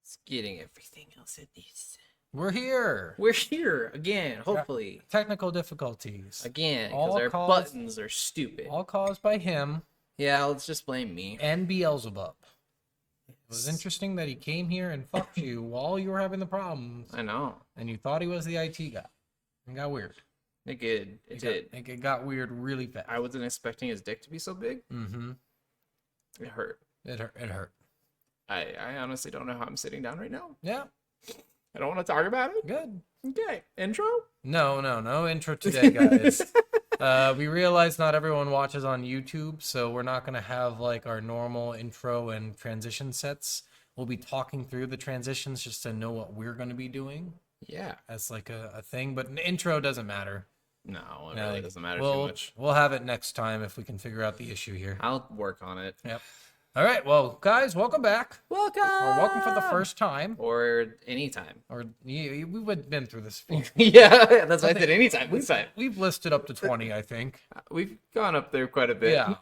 It's getting everything else it needs. We're here. We're here again, hopefully. Technical difficulties. Again, because All our caused- buttons are stupid. All caused by him Yeah, let's just blame me. and Beelzebub. It was interesting that he came here and fucked you while you were having the problems, I know. and you thought he was the IT guy. It got weird. It did. It did. It got weird really fast. I wasn't expecting his dick to be so big. Mm-hmm. It hurt. It hurt. I honestly don't know how I'm sitting down right now. Yeah. I don't want to talk about it. Good. Okay. Intro? No intro today, guys. We realize not everyone watches on YouTube, so we're not going to have like our normal intro and transition sets. We'll be talking through the transitions just to know what we're going to be doing Yeah. as like a thing, but an intro doesn't matter. No, it really doesn't matter we'll, too much. We'll have it next time if we can figure out the issue here. I'll work on it. Yep. All right, well, guys, welcome back. Welcome! Or welcome for the first time. Or anytime. Or we've been through this before. Yeah, that's what I said. Anytime. This time. We've listed up to 20, I think. We've gone up there quite a bit. Yeah.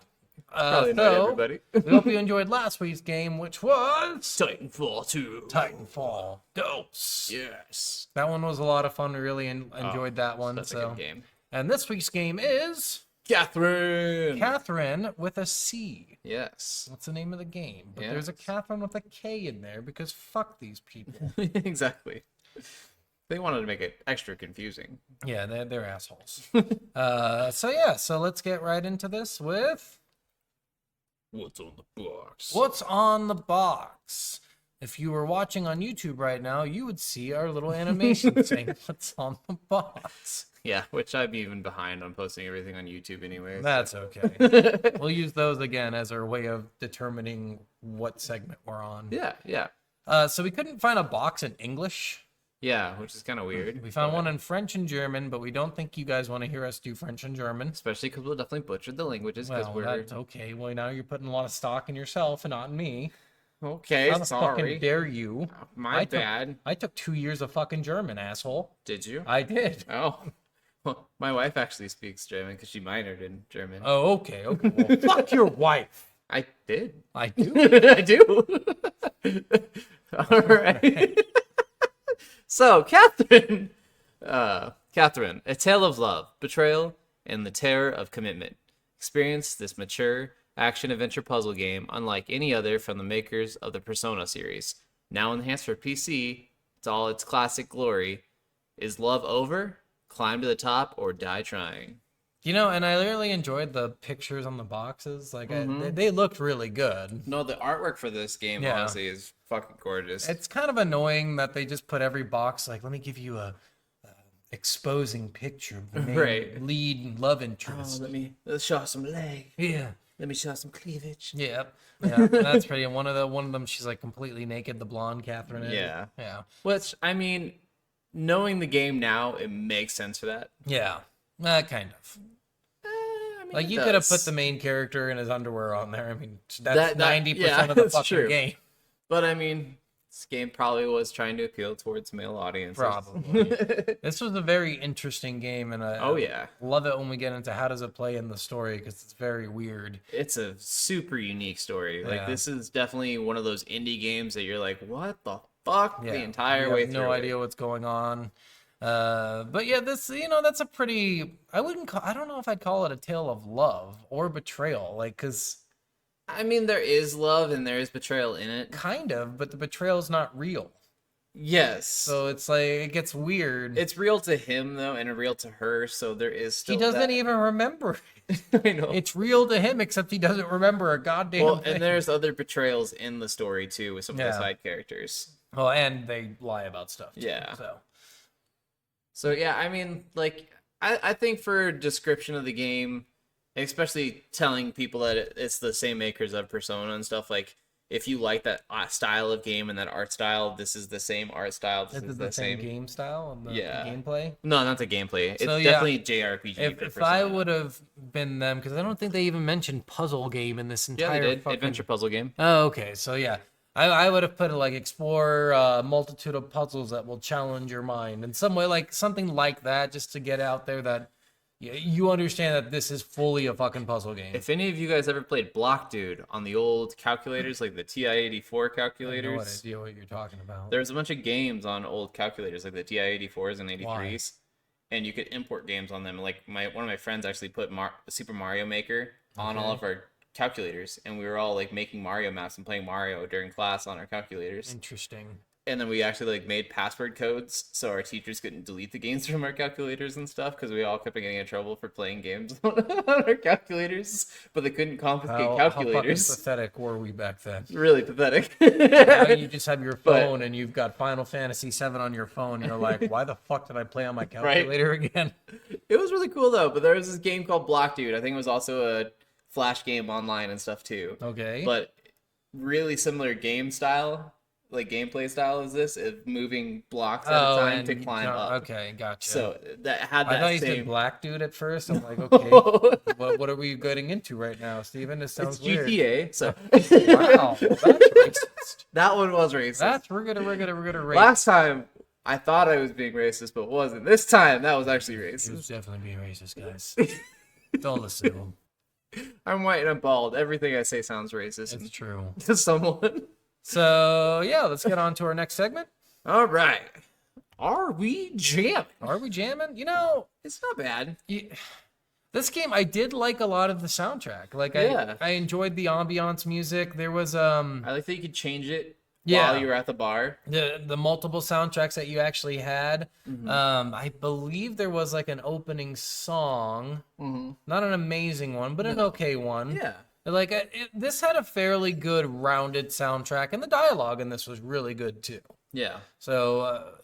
Probably not everybody. We hope you enjoyed last week's game, which was Titanfall 2. Titanfall Dose. Yes. That one was a lot of fun. We really enjoyed that one. That's a good game. And this week's game is Catherine with a C. Yes. That's the name of the game. But Yes. there's a Catherine with a K in there because fuck these people. Exactly. They wanted to make it extra confusing. Yeah, they're assholes. So let's get right into this with What's on the box? what's on the box. If you were watching on YouTube right now, you would see our little animation saying what's on the box. Yeah, which I'm even behind on posting everything on YouTube anyway. That's okay. We'll use those again as our way of determining what segment we're on. Yeah. So we couldn't find a box in English. Yeah, which is kind of weird. We found one in French and German, but we don't think you guys want to hear us do French and German. Especially because we'll definitely butcher the languages. Because Well, we're that's okay. Well, now you're putting a lot of stock in yourself and not in me. okay. How the fucking Sorry. dare you? My bad. I took 2 years of fucking German, asshole. Did you? I did. Oh. Well, my wife actually speaks German because she minored in German. Oh, okay. Well, fuck your wife. I did. I do. I do. All right. So, Catherine, A Tale of Love, Betrayal, and the Terror of Commitment. Experience this mature action-adventure puzzle game unlike any other from the makers of the Persona series. Now enhanced for PC, to all its classic glory. Is love over? Climb to the top or die trying. You know, and I really enjoyed the pictures on the boxes. Like, they looked really good. No, the artwork for this game, Yeah. honestly, is fucking gorgeous. It's kind of annoying that they just put every box, like, let me give you a exposing picture of the main Right. lead love interest. Let's show some leg. Yeah. Let me show some cleavage. Yeah. And that's pretty. And one of them, she's like completely naked, the blonde Catherine is. Yeah. Yeah. Which, I mean, knowing the game now, it makes sense for that. Yeah. Kind of. I mean, Like, it you could have does. put the main character in his underwear on there. I mean, that's That- 90% yeah, of the that's fucking true. game. But, I mean, this game probably was trying to appeal towards male audiences. Probably. This was a very interesting game, and Oh, yeah. I love it when we get into how does it play in the story, because it's very weird. It's a super unique story. Like, Yeah. this is definitely one of those indie games that you're like, what the fuck? Yeah. The entire You way have through no it. idea what's going on. But yeah, this, that's a pretty, I don't know if I'd call it a tale of love or betrayal, like, because I mean, there is love and there is betrayal in it. kind of, but the betrayal's not real. Yes. So it's like, it gets weird. It's real to him, though, and real to her, so there is still He doesn't that. even remember it. I know. It's real to him, except he doesn't remember a goddamn Well, thing. and there's other betrayals in the story, too, with some of Yeah. the side characters. Well, and they lie about stuff, too, Yeah. so. So, yeah, I mean, like, I think for description of the game, especially telling people that it's the same makers of Persona and stuff, like, if you like that style of game and that art style, this is the same art style. This Is is it the same same. game style and the Yeah. gameplay? No, not the gameplay. It's So, yeah, definitely JRPG. If for I Persona. would have been them, because I don't think they even mentioned puzzle game in this Yeah, entire they did. fucking... Adventure puzzle game. Oh, okay. So yeah, I would have put like explore a multitude of puzzles that will challenge your mind in some way, like something like that, just to get out there that You understand that this is fully a fucking puzzle game. If any of you guys ever played Block Dude on the old calculators, like the TI-84 I have no calculators, idea what you're talking about. there was a bunch of games on old calculators, like the TI-84s and 83s, and you could import games on them. Like one of my friends actually put Super Mario Maker on all of our calculators, and we were all like making Mario maps and playing Mario during class on our calculators. Interesting. And then we actually like made password codes so our teachers couldn't delete the games from our calculators and stuff, because we all kept getting in trouble for playing games on our calculators, but they couldn't confiscate How calculators. fucking pathetic were we back then? Really pathetic. Now you just have your phone and you've got Final Fantasy VII on your phone. You're like, why the fuck did I play on my calculator again? It was really cool though. But there was this game called Block Dude. I think it was also a Flash game online and stuff too. Okay. But really similar game style, like gameplay style, is this of moving blocks at a time to climb up. Okay, gotcha. So that had that I thought you same said black dude at first. I'm like, okay, what are we getting into right now, Steven? This sounds it's weird. GTA. So Wow, that's racist. that one was racist. We're gonna racist. Last time I thought I was being racist, but wasn't. This time that was actually He was racist. definitely being racist, guys. Don't listen to him. I'm white and I'm bald. Everything I say sounds racist It's true. to someone. So yeah, let's get on to our next segment. All right. Are we jamming? Are we jamming? You know, It's not bad. this game, I did like a lot of the soundtrack. Like, Yeah. I enjoyed the ambiance music. There was I like that you could change it Yeah. while you were at the bar. the multiple soundtracks that you actually had. Mm-hmm. I believe there was like an opening song, Mm-hmm. not an amazing one, but an okay one. Yeah. Like this had a fairly good rounded soundtrack, and the dialogue in this was really good too. Yeah. So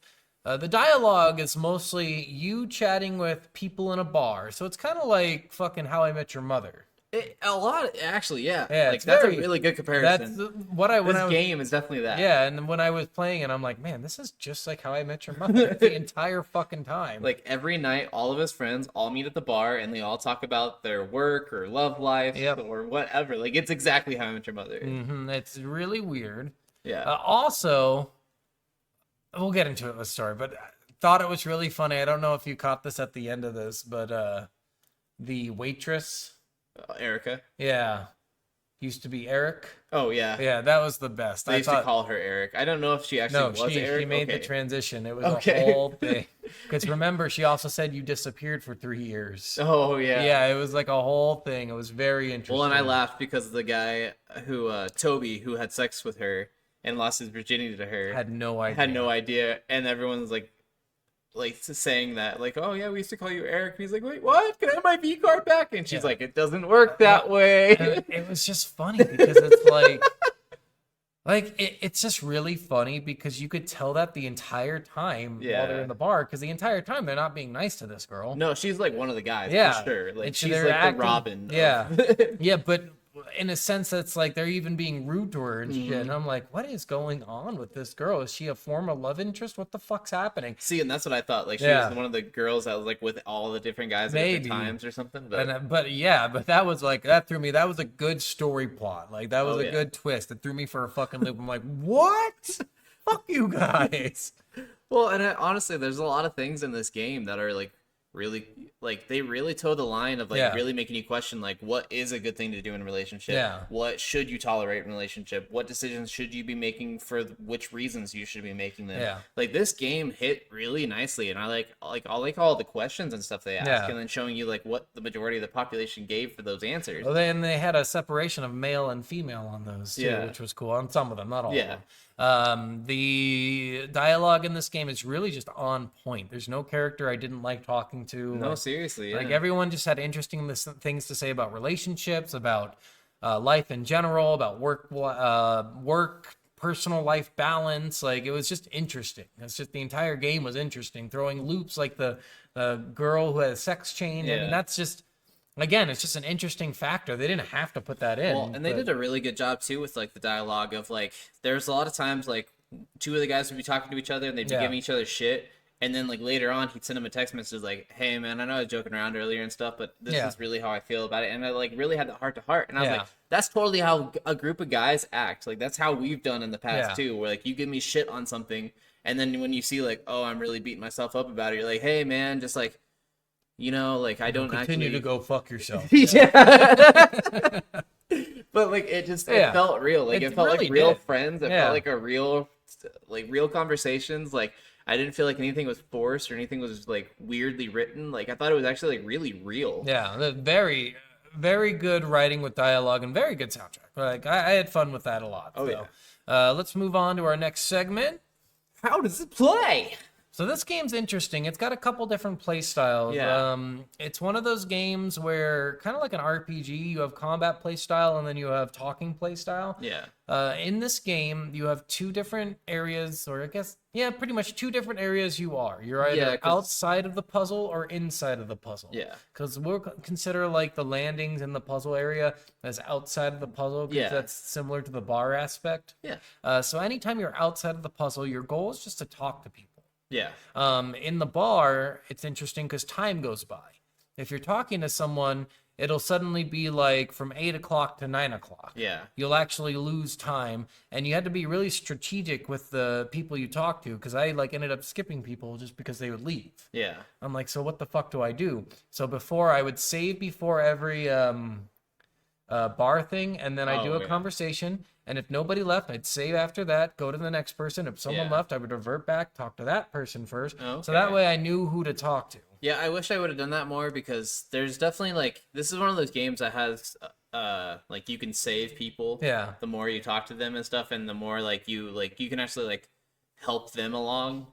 the dialogue is mostly you chatting with people in a bar. So it's kind of like fucking How I Met Your Mother. A lot, actually, yeah. Yeah, Like it's that's very- a really good That's comparison. what when This I was, game is definitely that. yeah, and when I was playing it, I'm like, man, this is just like How I Met Your Mother the entire fucking time. Like every night, all of his friends all meet at the bar and they all talk about their work or love life Yep. or whatever. Like it's exactly How I Met Your Mother. It's really weird. Yeah. Also, we'll get into it with the story, but I thought it was really funny. I don't know if you caught this at the end of this, but the waitress, Erica. yeah, used to be Eric. Oh yeah. Yeah, that was the best. They used to call her Eric. I don't know if she actually was Eric. she made Okay. the transition. It was Okay. a whole thing. Because remember, she also said you disappeared for 3 years. Oh yeah. Yeah, it was like a whole thing. It was very interesting. Well, and I laughed because the guy who Toby, who had sex with her and lost his virginity to her, had no idea. had no idea, and everyone's like saying that, like, oh yeah, we used to call you Eric. He's like, wait, what? Can I have my V card back? And she's Yeah. like, it doesn't work that way. And it was just funny because it's like it's just really funny because you could tell that the entire time while they're Yeah. in the bar, because the entire time they're not being nice to this girl. No, she's like one of the guys, Yeah. for sure. Like And she's they're like acting- the Robin. Yeah. of- Yeah, but in a sense that's like they're even being rude to her and shit. Mm-hmm. And I'm like, what is going on with this girl? Is she a former love interest? What the fuck's happening? See, and that's what I thought. Like she Yeah. was one of the girls that was like with all the different guys at Maybe. different times or something. But And but that was like that threw me. That was a good story plot. Like that was Oh, a yeah. good twist. It threw me for a fucking loop. I'm like, what? Fuck you guys. well, and honestly, there's a lot of things in this game that are like really, like they really toe the line of like Yeah. really making you question like what is a good thing to do in a relationship. Yeah. What should you tolerate in a relationship? What decisions should you be making for which reasons you should be making them? Yeah. Like this game hit really nicely, and I like all the questions and stuff they ask, Yeah. and then showing you like what the majority of the population gave for those answers. Well, then they had a separation of male and female on those too, Yeah. which was cool. On some of them, not all. Yeah. Of them. The dialogue in this game is really just on point. There's no character I didn't like talking to. No, Like, seriously, yeah. Like everyone just had interesting things to say about relationships, about life in general, about work, personal life balance. Like it was just interesting. It's just the entire game was interesting. Throwing loops like the girl who had a sex change. I Yeah. mean, that's just again, it's just an interesting factor. They didn't have to put that in. Well, and they did a really good job too with like the dialogue of like there's a lot of times like two of the guys would be talking to each other and they'd be Yeah. giving each other shit, and then like later on he'd send him a text message like, hey man, I know I was joking around earlier and stuff, but this Yeah. is really how I feel about it. And I like really had the heart to heart, and I was Yeah. like, that's totally how a group of guys act. Like that's how we've done in the past Yeah. too, where like you give me shit on something, and then when you see like, oh, I'm really beating myself up about it, you're like, hey man, just like, like I don't continue actually to go fuck yourself. yeah. But like it felt real. Like it felt really like real did. friends. It Yeah. felt like real conversations. Like I didn't feel like anything was forced or anything was like weirdly written. Like I thought it was actually like really real. Yeah, very, very good writing with dialogue and very good soundtrack. Like I had fun with that a lot. Oh, so. yeah. Let's move on to our next segment. How does it play? So this game's interesting. It's got a couple different play styles. Yeah. It's one of those games where, kind of like an RPG, you have combat play style and then you have talking play style. Yeah. In this game, you have two different areas, or I guess, yeah, pretty much two different areas you are. You're either outside of the puzzle or inside of the puzzle. Yeah. Because we'll consider like the landings in the puzzle area as outside of the puzzle, because that's similar to the bar aspect. Yeah. So anytime you're outside of the puzzle, your goal is just to talk to people. Yeah. In the bar, it's interesting because time goes by. If you're talking to someone, it'll suddenly be like from 8 o'clock to 9 o'clock. Yeah. You'll actually lose time, and you had to be really strategic with the people you talk to, because I like ended up skipping people just because they would leave. Yeah. I'm like, so what the fuck do I do? So before, I would save before every bar thing, and then I do a conversation. And if nobody left, I'd save after that, go to the next person. If someone left, I would revert back, talk to that person first. Okay. So that way I knew who to talk to. Yeah, I wish I would have done that more, because there's definitely like this is one of those games that has like you can save people. Yeah. The more you talk to them and stuff, and the more like you can actually like help them along,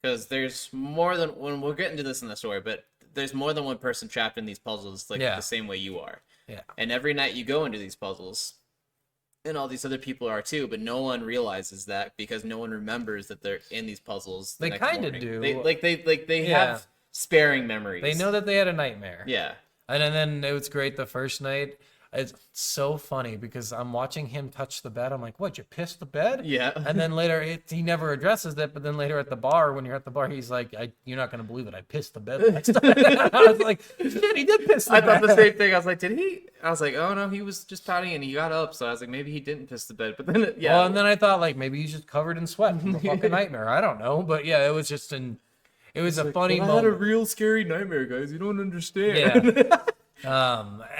because there's more than when we'll get into this in the story, but there's more than one person trapped in these puzzles like the same way you are. Yeah. And every night you go into these puzzles, and all these other people are too, but no one realizes that because no one remembers that they're in these puzzles. They kind of do. They have sparing memories. They know that they had a nightmare. Yeah. And then it was great the first night. It's so funny because I'm watching him touch the bed. I'm like, what, you pissed the bed? Yeah. And then later, he never addresses it. But then later at the bar, when you're at the bar, he's like, you're not going to believe it. I pissed the bed last time. I was like, shit, he did piss the bed. I thought the same thing. I was like, did he? I was like, oh no, he was just pouting and he got up. So I was like, maybe he didn't piss the bed. But then, Well, and then I thought, like, maybe he's just covered in sweat from a fucking nightmare. I don't know. But yeah, it was just it was a funny moment. I had a real scary nightmare, guys. You don't understand. Yeah.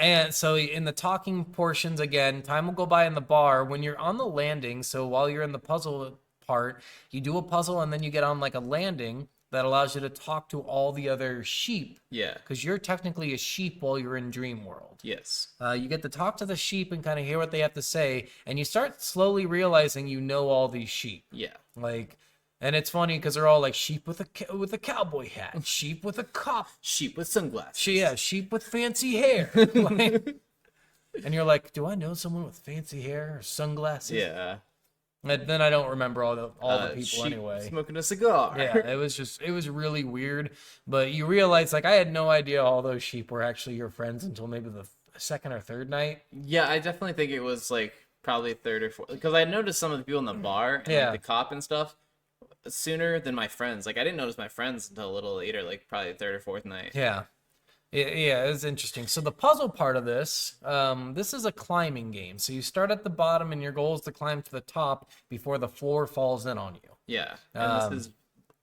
And so in the talking portions, again, time will go by in the bar when you're on the landing. So while you're in the puzzle part, you do a puzzle and then you get on like a landing that allows you to talk to all the other sheep. Yeah. Because you're technically a sheep while you're in Dream World. Yes. You get to talk to the sheep and kind of hear what they have to say. And you start slowly realizing you know all these sheep. Yeah. And it's funny because they're all like sheep with a cowboy hat, sheep with a cop, sheep with sunglasses. Sheep with fancy hair. And you're like, do I know someone with fancy hair or sunglasses? Yeah. And then I don't remember all the people sheep anyway. Smoking a cigar. Yeah, it was really weird. But you realize, like, I had no idea all those sheep were actually your friends until maybe the second or third night. Yeah, I definitely think it was like probably third or fourth, because I noticed some of the people in the bar and like, the cop and stuff sooner than my friends. Like I didn't notice my friends until a little later, like probably third or fourth night. Yeah, it was interesting. So the puzzle part of this is a climbing game. So you start at the bottom and your goal is to climb to the top before the floor falls in on you. Yeah, and this is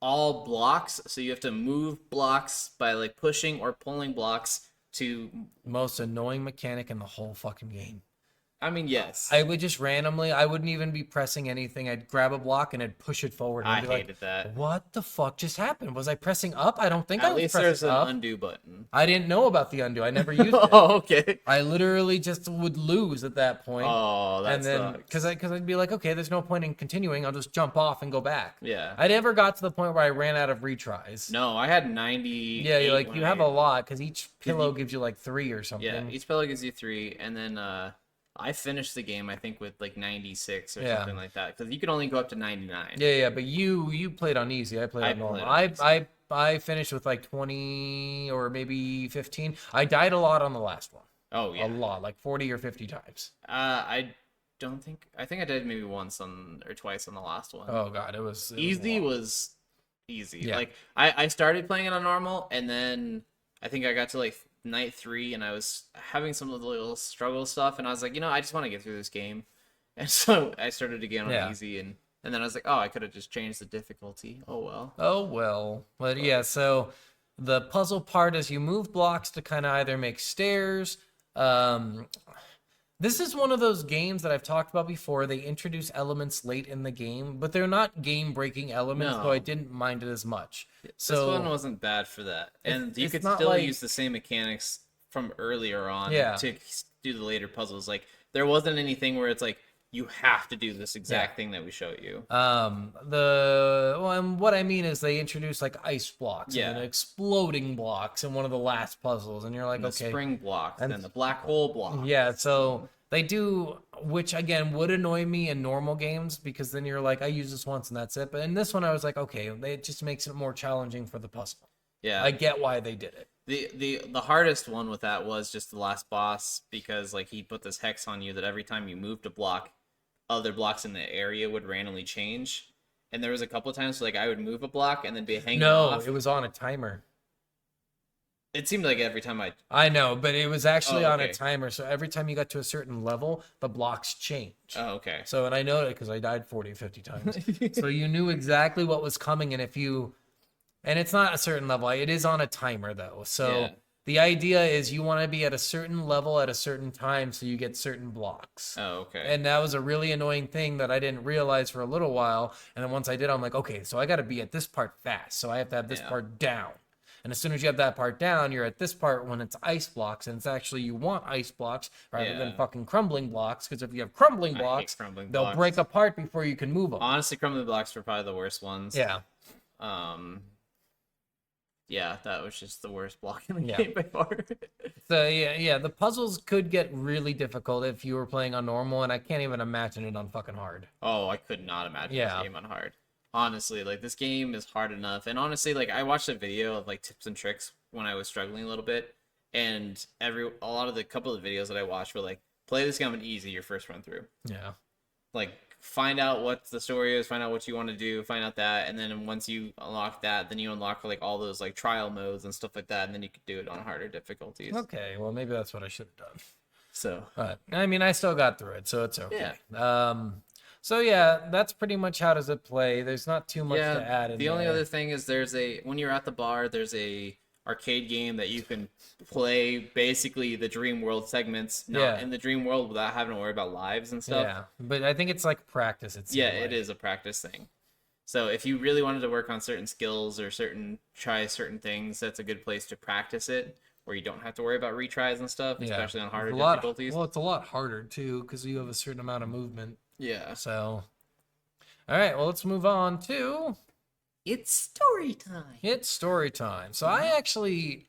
all blocks, so you have to move blocks by like pushing or pulling blocks to most annoying mechanic in the whole fucking game. I mean, yes. I would just randomly, I wouldn't even be pressing anything. I'd grab a block and I'd push it forward. And I I'd be hated that. What the fuck just happened? Was I pressing up? I don't think I was least pressing there's an up. undo button. I didn't know about the undo. I never used it. Oh, okay. I literally just would lose at that point. Oh, that and then because I'd be like, okay, there's no point in continuing. I'll just jump off and go back. Yeah. I never got to the point where I ran out of retries. No, I had 90. Yeah, you're like, you have a lot because each pillow gives you like 3 or something. Yeah, each pillow gives you 3, and then I finished the game, I think, with like 96 or something like that, because you can only go up to 99. Yeah, but you played on easy. I played on normal. I finished with like 20 or maybe 15. I died a lot on the last one. Oh yeah, a lot, like 40 or 50 times. I think I died maybe once or twice on the last one. Oh god, it was easy. Was easy. Yeah. Like I started playing it on normal, and then I think I got to like night 3 and I was having some of the little struggle stuff, and I was like, I just want to get through this game, and so I started again on easy, and then I was like, oh, I could have just changed the difficulty. Oh well. But yeah, so The puzzle part is you move blocks to kind of either make stairs. This is one of those games that I've talked about before. They introduce elements late in the game, but they're not game-breaking elements, so I didn't mind it as much. So this one wasn't bad for that, and you it's could not still like- use the same mechanics from earlier on Yeah. to do the later puzzles. Like there wasn't anything where it's like you have to do this exact Yeah. thing that we show you. And what I mean is they introduce like ice blocks and Yeah. exploding blocks in one of the last puzzles, and you're like, And the okay, spring blocks and the black hole block. yeah. So they do, which again would annoy me in normal games because then you're like, I use this once and that's it. But in this one, I was like, okay, it just makes it more challenging for the puzzle. Yeah. I get why they did it. The hardest one with that was just the last boss because like he put this hex on you that every time you moved a block, other blocks in the area would randomly change. And there was a couple of times like I would move a block and then be hanging off. It was on a timer. It seemed like every time I know, but it was actually on a okay. timer. So every time you got to a certain level, the blocks changed. Oh, okay. So, and I know it because I died 40, 50 times. So you knew exactly what was coming. And and it's not a certain level. It is on a timer though. So Yeah. the idea is you want to be at a certain level at a certain time so you get certain blocks. Oh, okay. And that was a really annoying thing that I didn't realize for a little while. And then once I did, I'm like, okay, so I got to be at this part fast. So I have to have this Yeah. part down. And as soon as you have that part down, you're at this part when it's ice blocks. And it's actually, you want ice blocks rather than Yeah. fucking crumbling blocks. Because if you have crumbling I hate blocks, crumbling they'll blocks. break apart before you can move them. Honestly, crumbling blocks were probably the worst ones. Yeah. Yeah, that was just the worst block in the Yeah. game by far. So yeah, the puzzles could get really difficult if you were playing on normal, and I can't even imagine it on fucking hard. Oh, I could not imagine Yeah. this game on hard. Honestly, like this game is hard enough. And honestly, like I watched a video of like tips and tricks when I was struggling a little bit, and a lot of the couple of videos that I watched were like, play this game on easy your first run through. Yeah. Like find out what the story is, find out what you want to do, find out that, and then once you unlock that, then you unlock like all those like trial modes and stuff like that, and then you could do it on harder difficulties. Okay, well maybe that's what I should have done. So But I mean, I still got through it, so it's okay. So yeah, that's pretty much how does it play. There's not too much to add in the only there. other thing is when you're at the bar, there's a arcade game that you can play basically the Dream World segments, not in the Dream World without having to worry about lives and stuff. Yeah, but I think it's like practice. It is a practice thing. So if you really wanted to work on certain skills or try certain things, that's a good place to practice it, where you don't have to worry about retries and stuff, especially on harder difficulties. Well, it's a lot harder too because you have a certain amount of movement. Yeah. So, all right, well, let's move on to It's story time. it's story time. So I actually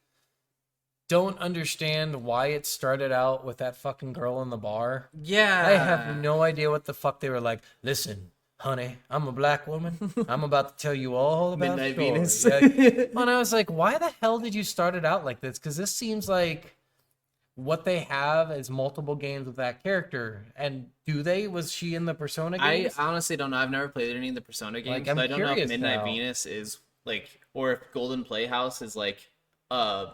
don't understand why it started out with that fucking girl in the bar. Yeah. I have no idea what the fuck they were like. Listen, honey, I'm a black woman. I'm about to tell you all about Midnight story." Venus. Like, and I was like, why the hell did you start it out like this? Because this seems like what they have is multiple games with that character. And was she in the Persona I games? honestly don't know. I've never played any of the Persona games, so I'm I don't know if curious Midnight now. Venus is like, or if Golden Playhouse is like a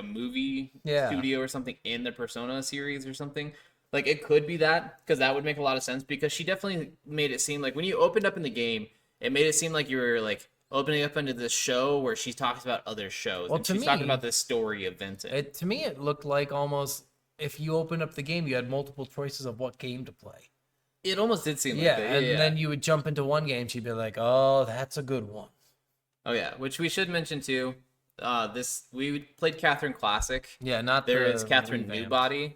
movie Yeah. studio or something in the Persona series or something. Like it could be that, because that would make a lot of sense, because she definitely made it seem like when you opened up in the game, it made it seem like you were like opening up into this show where she talks about other shows. Well, and to she's talking me- about this story of Vincent. To me, it looked like almost if you opened up the game, you had multiple choices of what game to play. It almost did seem Yeah, like that. and Yeah. then you would jump into one game, she'd be like, "Oh, that's a good one." Oh yeah, which we should mention too. We played Catherine Classic. Yeah, not There the is Catherine revamped. Newbody,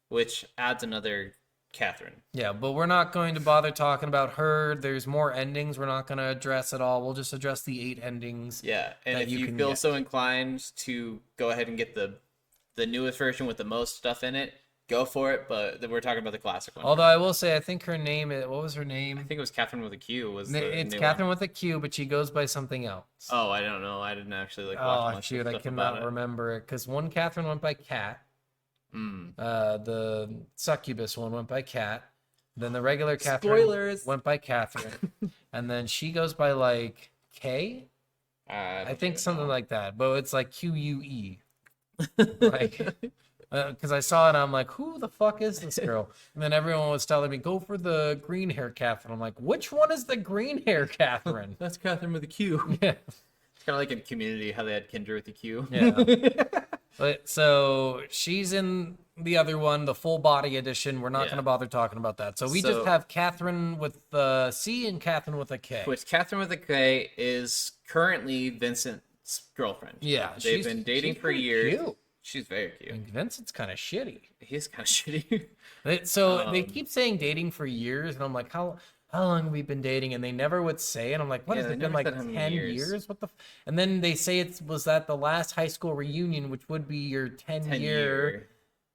which adds another Catherine. Yeah, but we're not going to bother talking about her. There's more endings we're not going to address at all. We'll just address the 8 endings. Yeah, and that if you you can feel get. so inclined to go ahead and get the newest version with the most stuff in it, go for it. But we're talking about the classic one. Although I will say, I think her name is, what was her name? I think it was Catherine with a Q. It's new Catherine one. with a Q, but she goes by something else. Oh, I don't know. I didn't actually watch Oh, much shoot, I stuff cannot about it. remember it. Because one Catherine went by Cat. Mm. The succubus one went by Cat. Then the regular Catherine Spoilers. went by Catherine. And then she goes by like K? I think something like that. But it's like QUE. Like, because I saw it, I'm like, who the fuck is this girl? And then everyone was telling me, go for the green hair Catherine. I'm like, which one is the green hair Catherine? That's Catherine with a Q. Yeah. kind of like in Community, how they had Kindred with the Q. Yeah. But so she's in the other one, the full body edition. We're not going to bother talking about that. So we just have Catherine with the C and Catherine with a K. Which Catherine with a K is currently Vincent's girlfriend. Yeah, they've been dating for years. Cute. She's very cute. And Vincent's kind of shitty. He's kind of shitty. So they keep saying dating for years, and I'm like, how long have we been dating? And they never would say. And I'm like, what has it been, like 10 years? What the? And then they say it was at the last high school reunion, which would be your 10 year.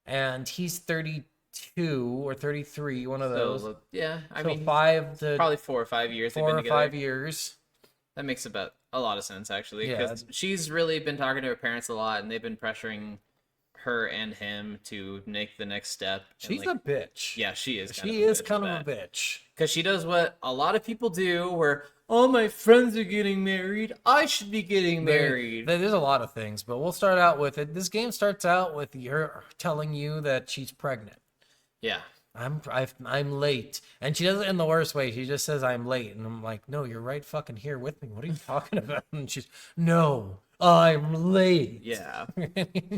And he's 32 or 33, one of those. Yeah, I so mean, probably 4 or 5 years. 4 or 5 years. That makes about a lot of sense, actually, because she's really been talking to her parents a lot, and they've been pressuring her and him to make the next step. She's a bitch. Yeah, she is. She is kind of a bitch. Because she does what a lot of people do, where all my friends are getting married, I should be getting married. There's a lot of things, but we'll start out with it. This game starts out with her telling you that she's pregnant. Yeah. I'm late, and she does it in the worst way. She just says I'm late, and I'm like, no, you're right fucking here with me. What are you talking about? And she's, no, I'm late. Yeah.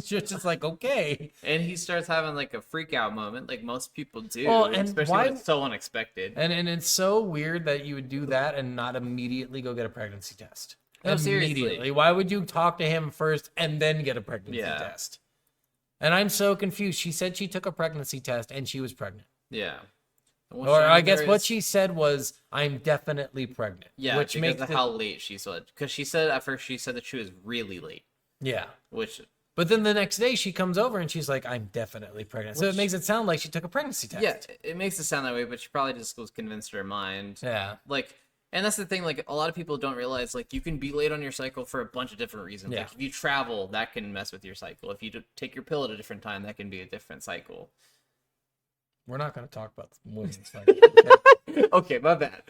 She's just like, okay. And he starts having like a freak out moment, like most people do, and especially when it's so unexpected. And it's so weird that you would do that and not immediately go get a pregnancy test. No, Immediately. seriously. Why would you talk to him first and then get a pregnancy test? And I'm so confused. She said she took a pregnancy test and she was pregnant. Yeah. Or I guess what she said was, I'm definitely pregnant. Yeah, which makes of how late she said. Because she said at first, she said that she was really late. Yeah. But then the next day she comes over and she's like, I'm definitely pregnant. So it makes it sound like she took a pregnancy test. Yeah, it makes it sound that way, but she probably just was convinced in her mind. Yeah. And that's the thing, like, a lot of people don't realize, like, you can be late on your cycle for a bunch of different reasons. Yeah. Like, if you travel, that can mess with your cycle. If you take your pill at a different time, that can be a different cycle. We're not going to talk about women's cycle. Okay, my bad.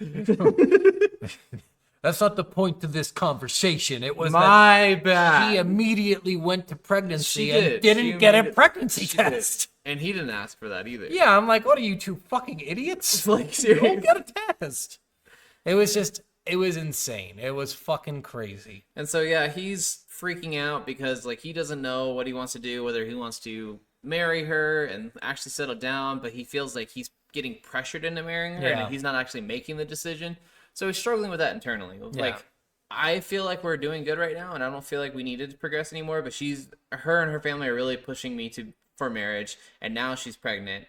That's not the point of this conversation. It was my bad. She immediately went to pregnancy and didn't get a pregnancy test. And he didn't ask for that either. Yeah, I'm like, what are you two fucking idiots? Like, seriously. Go get a test. It was insane. It was fucking crazy. And so, yeah, he's freaking out because, like, he doesn't know what he wants to do, whether he wants to marry her and actually settle down, but he feels like he's getting pressured into marrying her and he's not actually making the decision. So he's struggling with that internally. Like, I feel like we're doing good right now, and I don't feel like we needed to progress anymore, but her and her family are really pushing me for marriage, and now she's pregnant.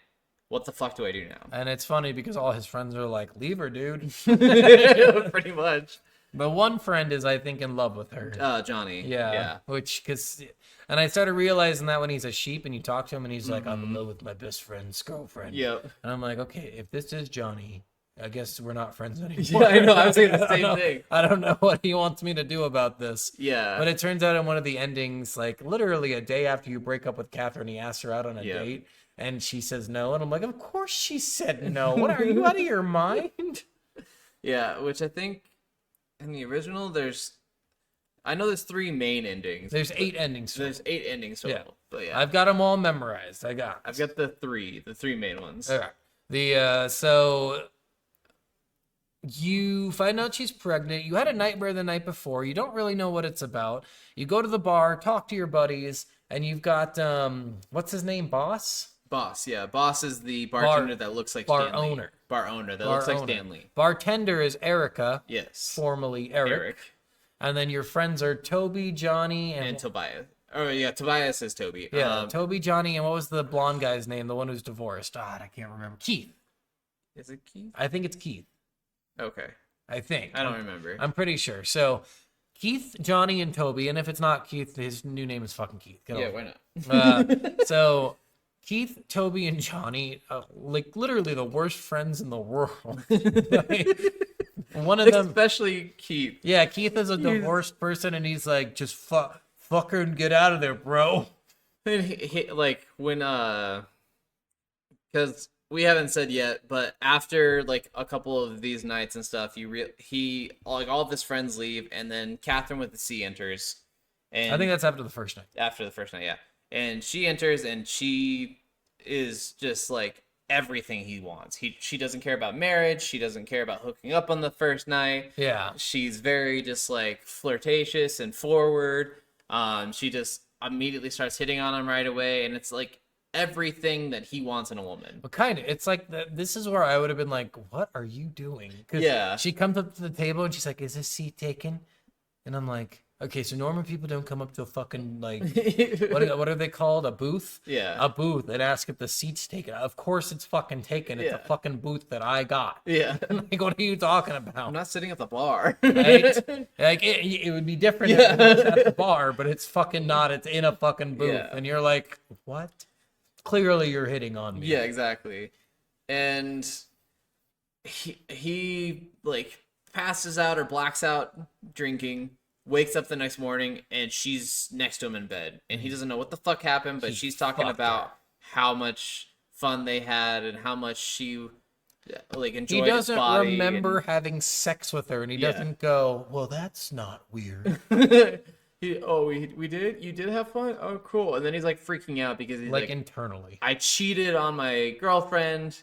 What the fuck do I do now? And it's funny because all his friends are like, leave her, dude. Pretty much. But one friend is, I think, in love with her. Johnny. Yeah. And I started realizing that when he's a sheep and you talk to him and he's like, I'm in love with my best friend's girlfriend. Yep. And I'm like, okay, if this is Johnny, I guess we're not friends anymore. Yeah, I know. I was saying the same thing. I don't know what he wants me to do about this. Yeah. But it turns out in one of the endings, like literally a day after you break up with Catherine, he asks her out on a date. And she says no. And I'm like, of course she said no. What, are you out of your mind? Yeah, which I think in the original, there's 3 main endings. There's 8 endings. There's 8 endings total. Yeah. But yeah. I've got them all memorized. I've got the three main ones. Okay. So you find out she's pregnant. You had a nightmare the night before. You don't really know what it's about. You go to the bar, talk to your buddies, and you've got, what's his name, Boss? Boss, yeah. Boss is the bartender that looks like Stanley. Bar owner that looks like Stanley. Bartender is Erica. Yes. Formerly Eric. And then your friends are Toby, Johnny, and Tobias. Oh, yeah, Tobias is Toby. Yeah, Toby, Johnny, and what was the blonde guy's name? The one who's divorced. I can't remember. Keith. Is it Keith? I think it's Keith. Okay. I think. I don't remember. I'm pretty sure. So, Keith, Johnny, and Toby, and if it's not Keith, his new name is fucking Keith. Why not? So... Keith, Toby, and Johnny, like literally the worst friends in the world. One of them, especially Keith. Yeah, Keith is a divorced person, and he's like, just fuck her and get out of there, bro. And like when because we haven't said yet, but after like a couple of these nights and stuff, he like all of his friends leave, and then Catherine with the C enters. And I think that's after the first night. After the first night, yeah. And she enters, and she is just like everything he wants. She doesn't care about marriage. She doesn't care about hooking up on the first night. Yeah. She's very just like flirtatious and forward. She just immediately starts hitting on him right away, and it's like everything that he wants in a woman. But kind of, it's like this is where I would have been like, "What are you doing?" Because Yeah. she comes up to the table and she's like, "Is this seat taken?" And I'm like, "Okay, so normal people don't come up to a fucking like what are they called? A booth? Yeah. A booth and ask if the seat's taken. Of course it's fucking taken. It's a Yeah. fucking booth that I got. Yeah. Like, what are you talking about? I'm not sitting at the bar. Right? Like it would be different if it was at the bar, but it's fucking not. It's in a fucking booth, Yeah. and you're like, what? Clearly, you're hitting on me. Yeah, exactly. And he like passes out or blacks out drinking, wakes up the next morning, and she's next to him in bed. And he doesn't know what the fuck happened, but she's talking fucked about her. how much fun they had and how much she like He enjoyed his doesn't body. remember having sex with her, and he Yeah. doesn't go, well, that's not weird. we did? You did have fun? Oh, cool. And then he's like freaking out because he's Like like, internally. I cheated on my girlfriend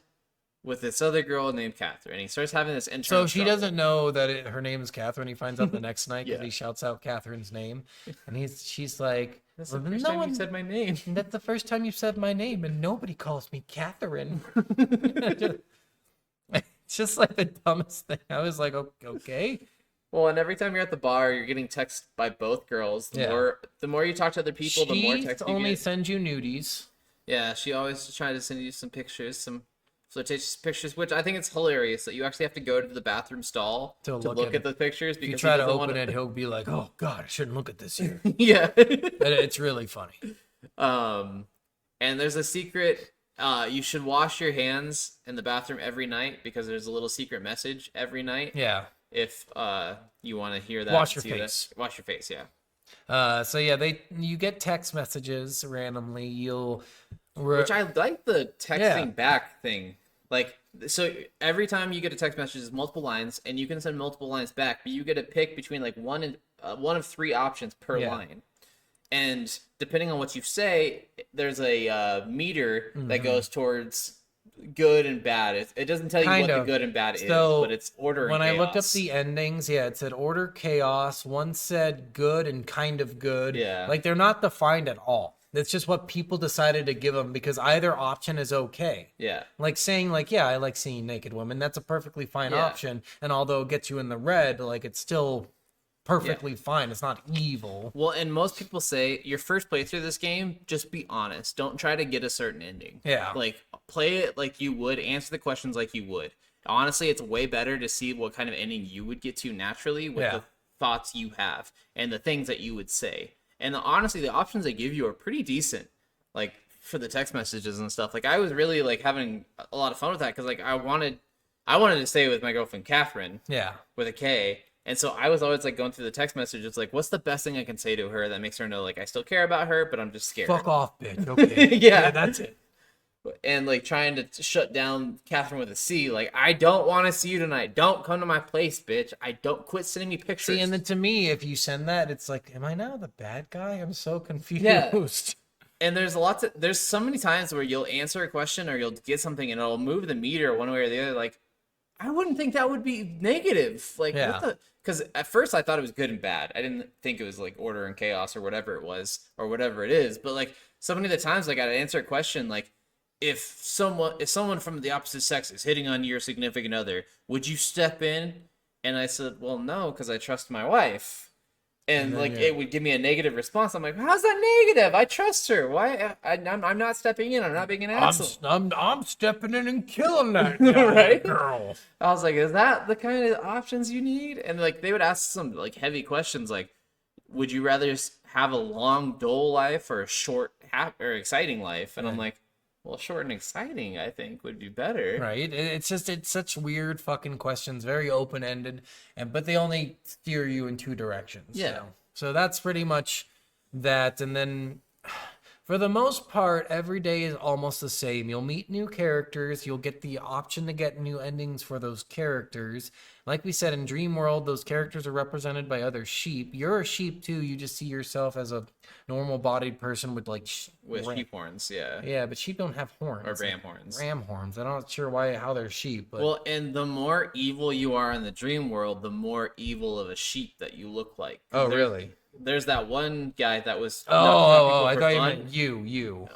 with this other girl named Catherine. And he starts having this internal So she struggle. doesn't know that her name is Catherine. He finds out the next night because Yeah. he shouts out Catherine's name, and she's like, That's well, the first no time one you said my name. That's the first time you said my name, and nobody calls me Catherine. It's just like the dumbest thing. I was like, okay. Well, and every time you're at the bar, you're getting texted by both girls. Yeah. The more you talk to other people, the more She text you only get. sends you nudies. Yeah, she always tries to send you some pictures, some flirtatious pictures, which I think it's hilarious that you actually have to go to the bathroom stall To to look look at at the pictures If you because try he to doesn't open wanna... it, he'll be like, oh, God, I shouldn't look at this here. Yeah. But it's really funny. And there's a secret. You should wash your hands in the bathroom every night because there's a little secret message every night. Yeah. If you want to hear that, Wash your see that. face. Wash your face, yeah. So yeah, you get text messages randomly. Which I like the texting Yeah. back thing. Like, so every time you get a text message, it's multiple lines, and you can send multiple lines back, but you get to pick between like one of three options per Yeah. line. And depending on what you say, there's a meter that goes towards good and bad. It doesn't tell you Kind what of. the good and bad So, is, but it's order and when chaos. I looked up the endings, yeah, it said order chaos. One said good and kind of good. Yeah. Like they're not defined at all. It's just what people decided to give them because either option is okay. Yeah. Like saying like, yeah, I like seeing naked women. That's a perfectly fine Yeah. option. And although it gets you in the red, like it's still perfectly fine. It's not evil. Well, and most people say your first playthrough of this game, just be honest. Don't try to get a certain ending. Yeah. Like, play it like you would, answer the questions like you would. Honestly, it's way better to see what kind of ending you would get to naturally with Yeah. the thoughts you have and the things that you would say. And honestly, the options they give you are pretty decent. Like, for the text messages and stuff. Like, I was really, like, having a lot of fun with that because, like, I wanted to stay with my girlfriend, Catherine, Yeah. with a K. And so I was always like going through the text messages, like, what's the best thing I can say to her that makes her know, like, I still care about her, but I'm just scared. Fuck off, bitch. Okay. Yeah. That's it. And like trying to shut down Catherine with a C, like, I don't want to see you tonight. Don't come to my place, bitch. I don't quit sending me pictures. See, and then to me, if you send that, it's like, am I now the bad guy? I'm so confused. Yeah. And there's so many times where you'll answer a question or you'll get something and it'll move the meter one way or the other. Like, I wouldn't think that would be negative. Like, Yeah. what the? Because at first I thought it was good and bad. I didn't think it was like order and chaos or whatever it was or whatever it is. But like so many of the times, like I'd answer a question like, if someone from the opposite sex is hitting on your significant other, would you step in? And I said, well, no, because I trust my wife. And then, like yeah. it would give me a negative response. I'm like, how's that negative? I trust her. Why? I'm not stepping in. I'm not being an asshole. I'm stepping in and killing that guy, Right? girl. I was like, is that the kind of options you need? And like they would ask some like heavy questions like, would you rather have a long dull life or a short or exciting life? And I'm like, well, short and exciting I think would be better. Right? It's such weird fucking questions, very open ended, but they only steer you in two directions. Yeah. So that's pretty much that. And then For the most part, every day is almost the same. You'll meet new characters. You'll get the option to get new endings for those characters. Like we said, in Dream World, those characters are represented by other sheep. You're a sheep too. You just see yourself as a normal-bodied person with like with sheep horns, yeah. Yeah, but sheep don't have horns. Or ram horns. Ram horns. I'm not sure how they're sheep. But... Well, and the more evil you are in the dream world, the more evil of a sheep that you look like. Oh, really? There's that one guy that was. I thought you meant you.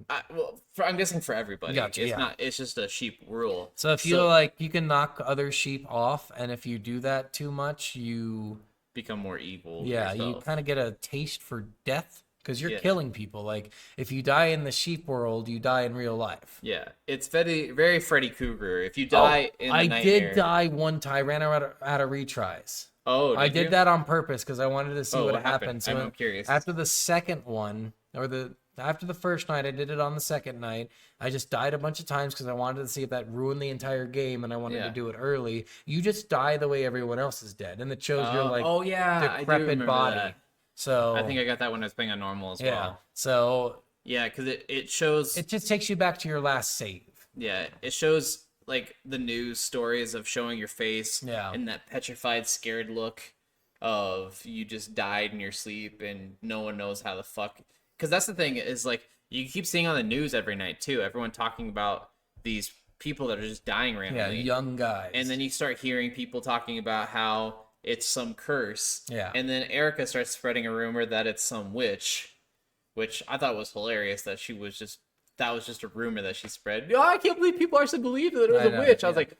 I'm guessing for everybody. Gotcha, it's yeah. not. It's just a sheep rule. So if you like, you can knock other sheep off, and if you do that too much, you become more evil. Yeah, yourself. you kind of get a taste for death because you're killing people. Like if you die in the sheep world, you die in real life. Yeah, it's very, very Freddy Krueger. If you die in the nightmare... did die one time. I ran out of retries. Oh, I did that on purpose because I wanted to see what happened. So I'm curious. After the second one, after the first night, I did it on the second night. I just died a bunch of times because I wanted to see if that ruined the entire game, and I wanted to do it early. You just die the way everyone else is dead, and it shows your decrepit body. That. So I think I got that when I was playing on normal as well. So yeah, because it shows. It just takes you back to your last save. Yeah, it shows like the news stories of showing your face and that petrified, scared look of you just died in your sleep and no one knows how the fuck. Because that's the thing is like you keep seeing on the news every night too. Everyone talking about these people that are just dying randomly. Yeah, young guys. And then you start hearing people talking about how it's some curse. Yeah. And then Erica starts spreading a rumor that it's some witch, which I thought was hilarious that that was just a rumor that she spread. Oh, I can't believe people actually believed that it was a witch. I was like,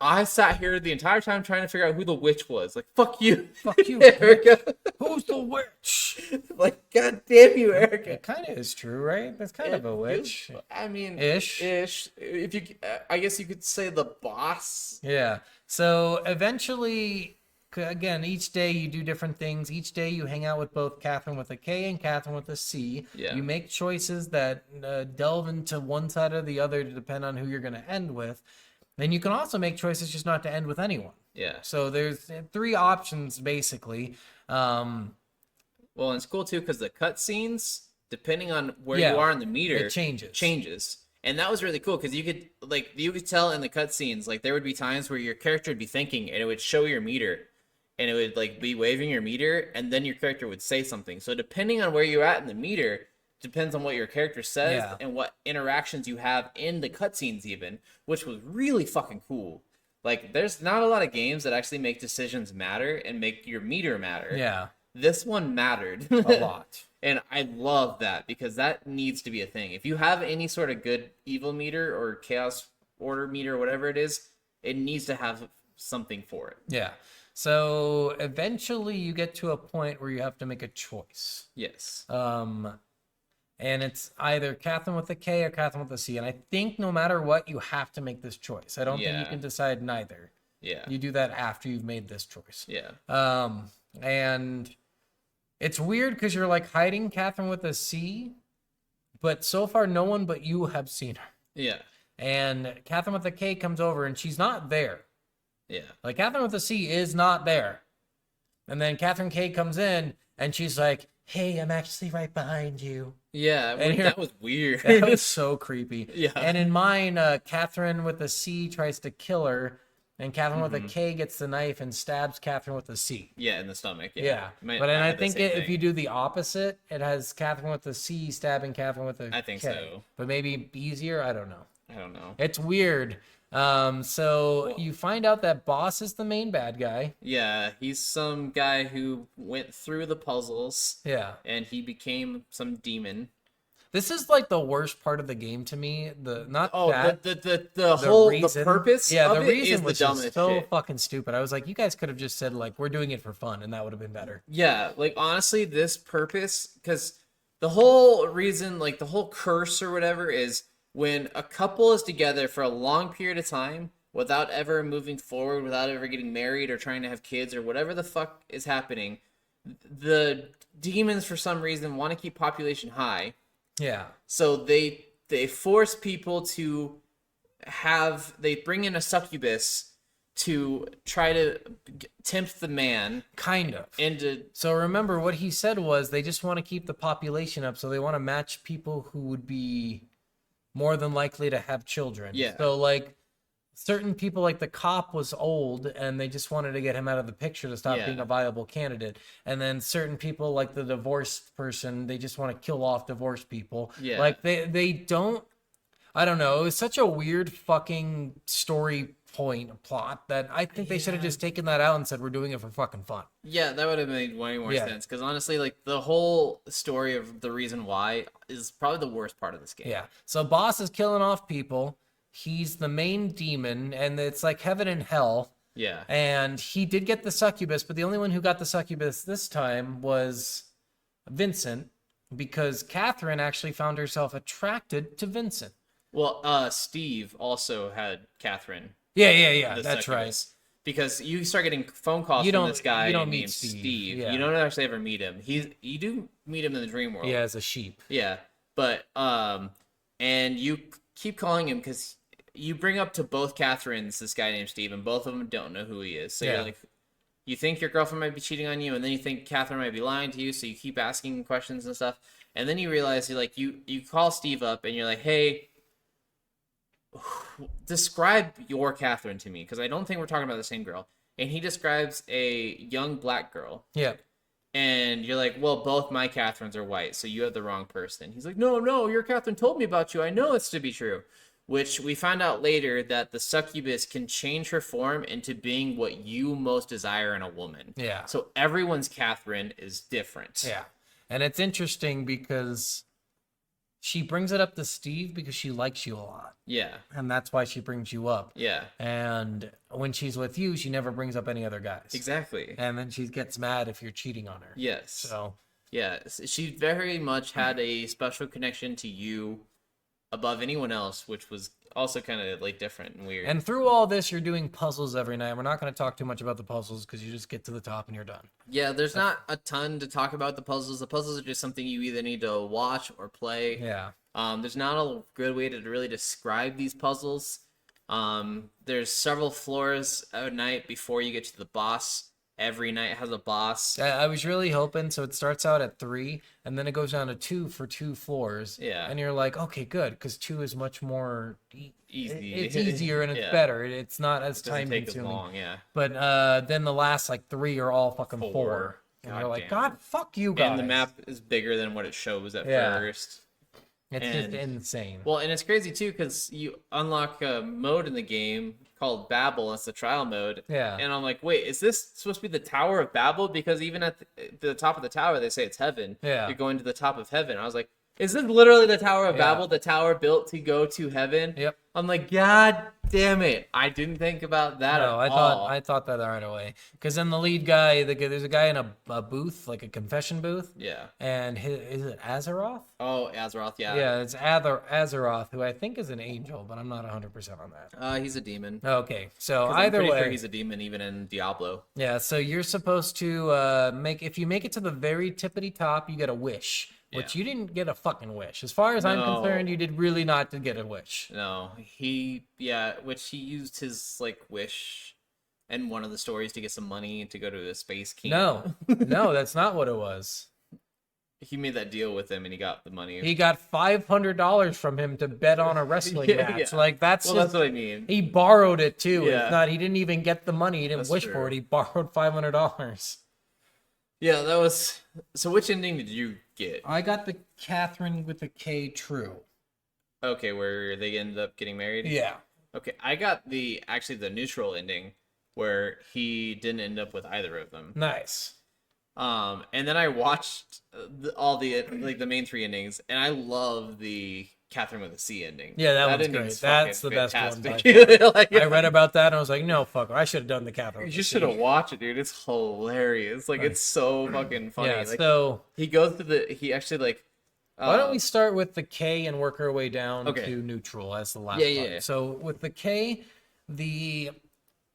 I sat here the entire time trying to figure out who the witch was. Like, fuck you. Fuck you, Erica. Who's the witch? Like, god damn you, Erica. It kind of is true, right? That's kind of a witch. I mean, ish. If you, I guess you could say the boss. Yeah. So eventually, again, each day you do different things. Each day you hang out with both Catherine with a K and Catherine with a C. Yeah. You make choices that delve into one side or the other to depend on who you're going to end with. Then you can also make choices just not to end with anyone. Yeah. So there's 3 options basically. Well, and it's cool too because the cutscenes, depending on where you are in the meter, it changes. And that was really cool because you could tell in the cutscenes, like there would be times where your character would be thinking and it would show your meter. And it would like be waving your meter, and then your character would say something. So depending on where you're at in the meter, depends on what your character says and what interactions you have in the cutscenes, even, which was really fucking cool. Like, there's not a lot of games that actually make decisions matter and make your meter matter. Yeah, this one mattered a lot, and I love that because that needs to be a thing. If you have any sort of good evil meter or chaos order meter or whatever it is, it needs to have something for it. Yeah. So eventually you get to a point where you have to make a choice. Yes. And it's either Catherine with a K or Catherine with a C. And I think no matter what, you have to make this choice. I don't think you can decide neither. Yeah. You do that after you've made this choice. Yeah. And it's weird because you're like hiding Catherine with a C, but so far no one but you have seen her. Yeah. And Catherine with a K comes over and she's not there. Yeah. Like, Catherine with a C is not there. And then Catherine K comes in, and she's like, hey, I'm actually right behind you. Yeah, that was weird. That was so creepy. Yeah. And in mine, Catherine with a C tries to kill her, and Catherine with a K gets the knife and stabs Catherine with a C. Yeah, in the stomach. Yeah. But I think if you do the opposite, it has Catherine with a C stabbing Catherine with a K. I think so. But maybe easier? I don't know. I don't know. It's weird. So you find out that Boss is the main bad guy. Yeah, he's some guy who went through the puzzles. Yeah. And he became some demon. This is like the worst part of the game to me. The purpose. Yeah, of the reason is was the just dumbest so shit. fucking stupid. I was like, you guys could have just said like, we're doing it for fun, and that would have been better. Yeah, like honestly, this purpose, because the whole reason, like the whole curse or whatever, is when a couple is together for a long period of time without ever moving forward, without ever getting married or trying to have kids or whatever the fuck is happening, the demons for some reason want to keep population high. Yeah. So they force people they bring in a succubus to try to tempt the man Kind of. into. So remember what he said was they just want to keep the population up, so they want to match people who would be more than likely to have children. Yeah. So like certain people, like the cop was old and they just wanted to get him out of the picture to stop Yeah. being a viable candidate. And then certain people like the divorced person, they just want to kill off divorced people. Yeah. Like they don't, I don't know. It was such a weird fucking story plot that I think they should have just taken that out and said we're doing it for fucking fun. Yeah, that would have made way more sense. Because honestly, like the whole story of the reason why is probably the worst part of this game. Yeah. So Boss is killing off people. He's the main demon, and it's like heaven and hell. Yeah. And he did get the succubus, but the only one who got the succubus this time was Vincent, because Catherine actually found herself attracted to Vincent. Well, Steve also had Catherine. Yeah. the That's right. succubus. Because you start getting phone calls You from don't- this guy you don't named meet Steve. Steve. Yeah. You don't actually ever meet him. You do meet him in the dream world. Yeah, as a sheep. Yeah, but and you keep calling him because you bring up to both Catherines this guy named Steve, and both of them don't know who he is. So Yeah. you're like, you think your girlfriend might be cheating on you, and then you think Catherine might be lying to you, so you keep asking questions and stuff, and then you realize you call Steve up and you're like, hey, describe your Catherine to me, because I don't think we're talking about the same girl. And he describes a young black girl. Yeah. And you're like, well, both my Catherines are white, so you have the wrong person. He's like, no, your Catherine told me about you. I know it's to be true. Which we find out later that the succubus can change her form into being what you most desire in a woman. Yeah. So everyone's Catherine is different. Yeah. And it's interesting because she brings it up to Steve because she likes you a lot. Yeah. And that's why she brings you up. Yeah. And when she's with you, she never brings up any other guys. Exactly. And then she gets mad if you're cheating on her. Yes. So, yeah, she very much had a special connection to you above anyone else, which was also kind of like different and weird. and through all this, you're doing puzzles every night. We're not going to talk too much about the puzzles because you just get to the top and you're done. Yeah, there's not a ton to talk about the puzzles. The puzzles are just something you either need to watch or play. Yeah. There's not a good way to really describe these puzzles. There's several floors a night before you get to the boss. Every night has a boss. I was really hoping. So it starts out at 3 and then it goes down to 2 for 2 floors. Yeah. And you're like, okay, good. Because 2 is much more Easy. It's easier and it's Yeah. better. It's not as Doesn't time take as consuming. long, yeah. But then the last like 3 are all fucking 4. And God you're like, damn. God, fuck you guys. And the map is bigger than what it shows at Yeah. first. It's and- just insane. Well, and it's crazy too because you unlock a mode in the game called Babel. It's the trial mode. Yeah. And I'm like, wait, is this supposed to be the Tower of Babel? Because even at the top of the tower, they say it's heaven. Yeah. You're going to the top of heaven. I was like, is this literally the Tower of Yeah. Babel? The tower built to go to heaven? Yep. I'm like, God damn it! I didn't think about that No, at I all. thought that right away. Because then the lead guy, there's a guy in a booth, like a confession booth, Yeah. and is it Azeroth? Oh, Azeroth. Yeah. Yeah, it's Azeroth, who I think is an angel, but I'm not 100% on that. He's a demon. Okay, so 'Cause either I'm pretty way, sure he's a demon even in Diablo. yeah. So you're supposed to if you make it to the very tippity top, you get a wish. Which Yeah. you didn't get a fucking wish. As far as I'm No. concerned, you did really not to get a wish. No, which he used his like wish in one of the stories to get some money to go to a space camp. No, no, that's not what it was. He made that deal with him and he got the money. He got $500 from him to bet on a wrestling Yeah, match. yeah. Like that's Well, just, that's what I mean. he borrowed it too. Yeah. It's not, he didn't even get the money. He didn't That's wish true. for it. He borrowed $500. Yeah, that was. So, which ending did you get? I got the Catherine with the K true. Okay, where they ended up getting married. Yeah. Okay, I got the neutral ending, where he didn't end up with either of them. Nice. And then I watched all the like the main 3 endings, and I love the Catherine with a C ending. Yeah, that one's ending's great. That's fucking the best one by fantastic. Like, I read about that and I was like, no, fuck. I should have done the Catherine. you with just the should C. have watched it, dude. It's hilarious. Like, it's so fucking funny. Yeah, Like, so he goes to he actually like. why don't we start with the K and work our way down Okay. to neutral as the last Yeah, yeah, part. yeah. So with the K, the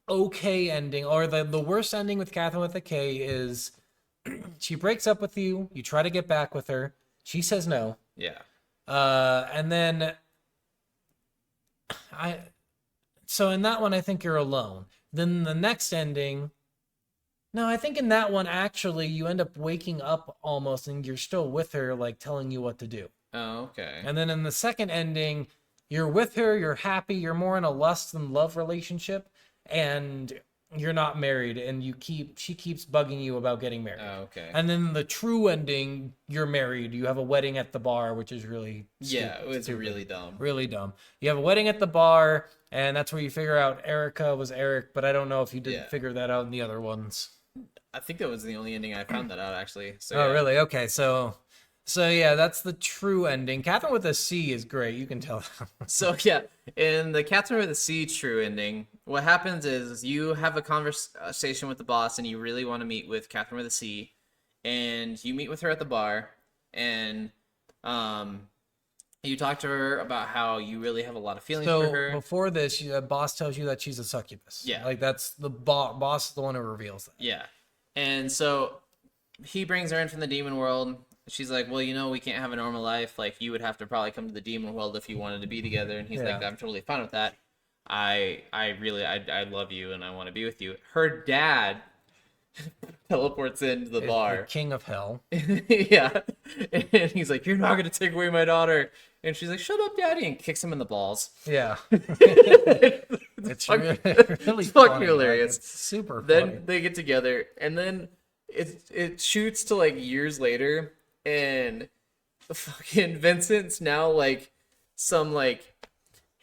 okay ending, or the worst ending with Catherine with the K is she breaks up with you, you try to get back with her, she says no, Yeah. and then so in that one I think you're alone. Then the next ending, No, I think in that one, actually, you end up waking up almost and you're still with her, like telling you what to do. Oh, okay. And then in the second ending, you're with her, you're happy, you're more in a lust and love relationship, and you're not married, and she keeps bugging you about getting married. Oh, okay. And then the true ending, you're married, you have a wedding at the bar, which is really Yeah, it was stupid. really dumb. Really dumb. You have a wedding at the bar, and that's where you figure out Erica was Eric, but I don't know if you did figure that out in the other ones. I think that was the only ending I found that out, actually. So, Oh, yeah. really? Okay, so yeah, that's the true ending. Catherine with a C is great. You can tell. So yeah, in the Catherine with a C true ending, what happens is you have a conversation with the boss, and you really want to meet with Catherine with a C, and you meet with her at the bar, and you talk to her about how you really have a lot of feelings for So her. before this, boss tells you that she's a succubus. Yeah. Like that's the boss is the one who reveals that. Yeah, and so he brings her in from the demon world. She's like, well, we can't have a normal life. Like, you would have to probably come to the demon world if you wanted to be together. And he's like, I'm totally fine with that. I love you and I want to be with you. Her dad teleports into the bar. The king of hell. Yeah. And he's like, you're not going to take away my daughter. And she's like, shut up, daddy, and kicks him in the balls. Yeah. It's really fucking funny, hilarious. Like, it's super Then funny. they get together, and then it shoots to like years later, and fucking Vincent's now like some like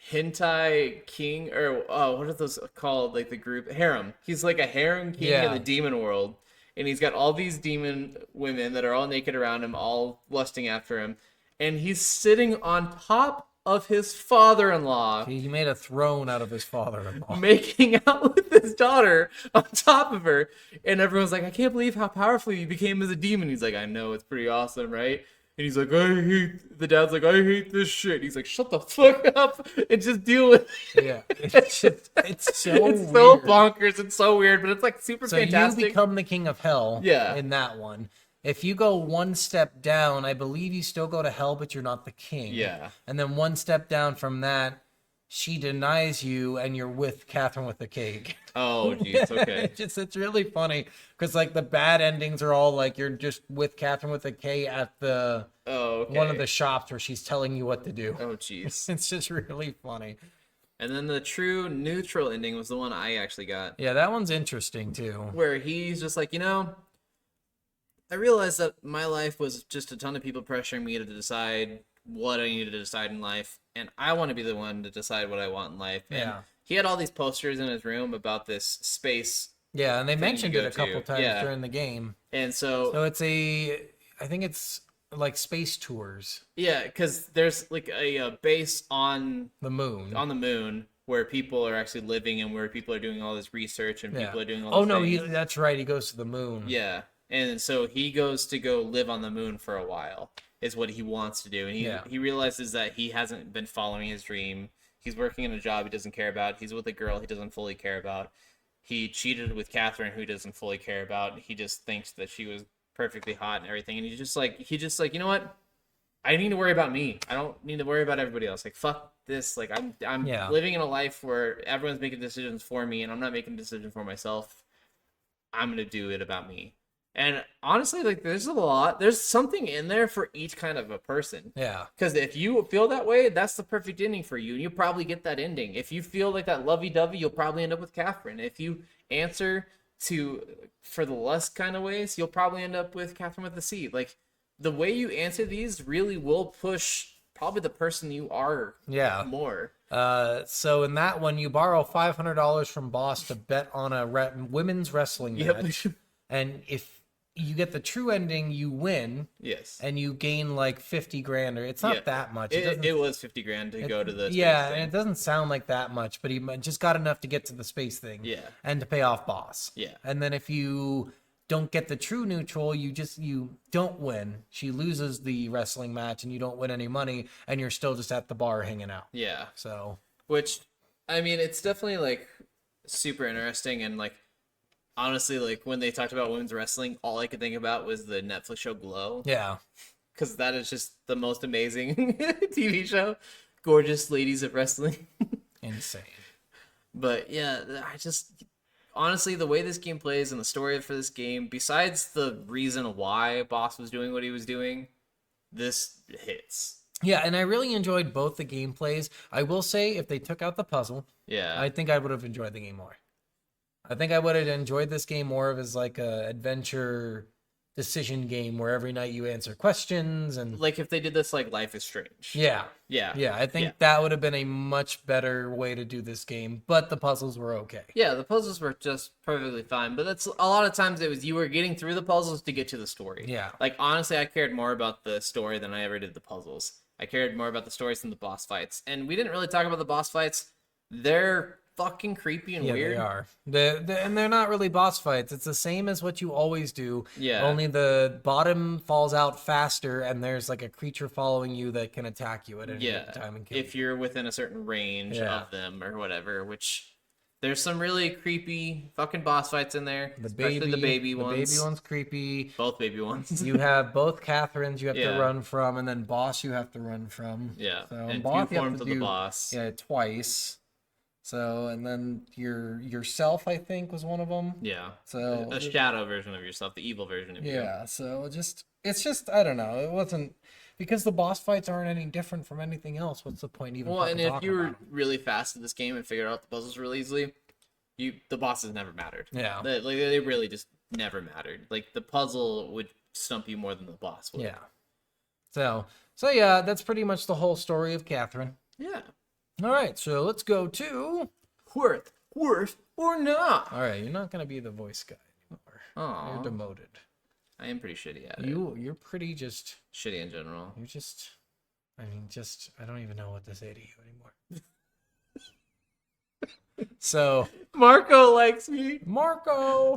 hentai king, or what are those called, like the group harem. He's like a harem king in the demon world, and he's got all these demon women that are all naked around him, all lusting after him, and he's sitting on top of his father-in-law. He made a throne out of his father-in-law. Making out with his daughter on top of her. And everyone's like, I can't believe how powerful you became as a demon. He's like, I know, it's pretty awesome, right? And he's like, the dad's like, I hate this shit. He's like, shut the fuck up and just deal with it. Yeah. It's so It's weird. so bonkers. It's so weird, but it's like super fantastic. You become the king of hell Yeah. in that one. If you go one step down, I believe you still go to hell, but you're not the king. Yeah. And then one step down from that, she denies you, and you're with Catherine with the cake. Oh, jeez. Okay. It's really funny because like the bad endings are all like you're just with Catherine with the K at the one of the shops where she's telling you what to do. Oh, jeez. It's just really funny. And then the true neutral ending was the one I actually got. Yeah, that one's interesting too. Where he's just like, I realized that my life was just a ton of people pressuring me to decide what I needed to decide in life, and I want to be the one to decide what I want in life. And he had all these posters in his room about this space. Yeah, and they mentioned it a couple times Yeah. during the game. And so it's I think it's like space tours. Yeah, because there's like a base on the moon where people are actually living and where people are doing all this research and people are doing all this things. That's right. He goes to the moon. Yeah. And so he goes to go live on the moon for a while, is what he wants to do. And he realizes that he hasn't been following his dream. He's working in a job he doesn't care about. He's with a girl he doesn't fully care about. He cheated with Catherine, who he doesn't fully care about. He just thinks that she was perfectly hot and everything. And he's just like, you know what? I need to worry about me. I don't need to worry about everybody else. Like, fuck this. Like, I'm living in a life where everyone's making decisions for me, and I'm not making decisions for myself. I'm going to do it about me. And honestly, like, there's something in there for each kind of a person. Yeah. Because if you feel that way, that's the perfect ending for you. And you'll probably get that ending. If you feel like that lovey-dovey, you'll probably end up with Catherine. If you answer for the lust kind of ways, you'll probably end up with Catherine with the C. Like, the way you answer these really will push probably the person you are more. So in that one, you borrow $500 from boss to bet on a women's wrestling match. And if you get the true ending, you win. Yes. And you gain like 50 grand, or it's not that much. It was 50 grand to go to the space thing. And it doesn't sound like that much, but he just got enough to get to the space thing. Yeah. And to pay off boss. Yeah. And then if you don't get the true neutral, you don't win. She loses the wrestling match and you don't win any money, and you're still just at the bar hanging out. Yeah. So, which, I mean, it's definitely like super interesting. And like, honestly, like when they talked about women's wrestling, all I could think about was the Netflix show Glow. Yeah. Because that is just the most amazing TV show. Gorgeous ladies of wrestling. Insane. But yeah, honestly, the way this game plays and the story for this game, besides the reason why Boss was doing what he was doing, this hits. Yeah, and I really enjoyed both the gameplays. I will say, if they took out the puzzle, Yeah. I think I would have enjoyed the game more. I think I would have enjoyed this game more of as like a adventure decision game where every night you answer questions and Like if they did this like Life is Strange. yeah. Yeah. Yeah, I think that would have been a much better way to do this game, but the puzzles were okay. Yeah, the puzzles were just perfectly fine, but that's a lot of times it was you were getting through the puzzles to get to the story. Yeah. Like honestly, I cared more about the story than I ever did the puzzles. I cared more about the stories than the boss fights. And we didn't really talk about the boss fights. They're fucking creepy and weird. They are. And they're not really boss fights. It's the same as what you always do. Yeah. Only the bottom falls out faster, and there's like a creature following you that can attack you at any time and kill if you're within a certain range of them or whatever, which there's some really creepy fucking boss fights in there. Especially the baby ones. The baby one's creepy. Both baby ones. You have both Catherines you have to Yeah. run from, and then boss you have to run from. Yeah. So and boss few you have forms to of the do boss. yeah twice. So and then yourself I think was one of them. Yeah. So a shadow version of yourself, the evil version of you. yeah. So it's just I don't know. It wasn't because the boss fights aren't any different from anything else. What's the point even? Well, and if talking you were about 'em? really fast at this game and figured out the puzzles really easily, the bosses never mattered. Yeah. They really just never mattered. Like the puzzle would stump you more than the boss would. Yeah. So yeah, that's pretty much the whole story of Catherine. Yeah. All right, so let's go to. Worth or not. All right, you're not gonna be the voice guy anymore. Aw. You're demoted. I am pretty shitty at it. You're pretty just. Shitty in general. You're just. I mean, just. I don't even know what to say to you anymore. So Marco likes me. Marco.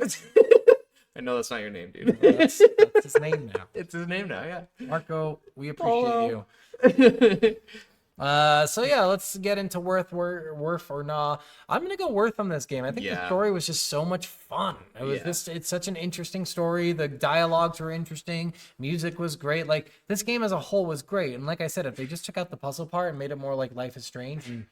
I know that's not your name, dude. that's his name now. It's his name now, yeah. Marco, we appreciate you. So yeah, let's get into Worth or nah. I'm gonna go Worth on this game. I think the story was just so much fun. It was it's such an interesting story. The dialogues were interesting. Music was great. Like this game as a whole was great. And like I said, if they just took out the puzzle part and made it more like Life is Strange and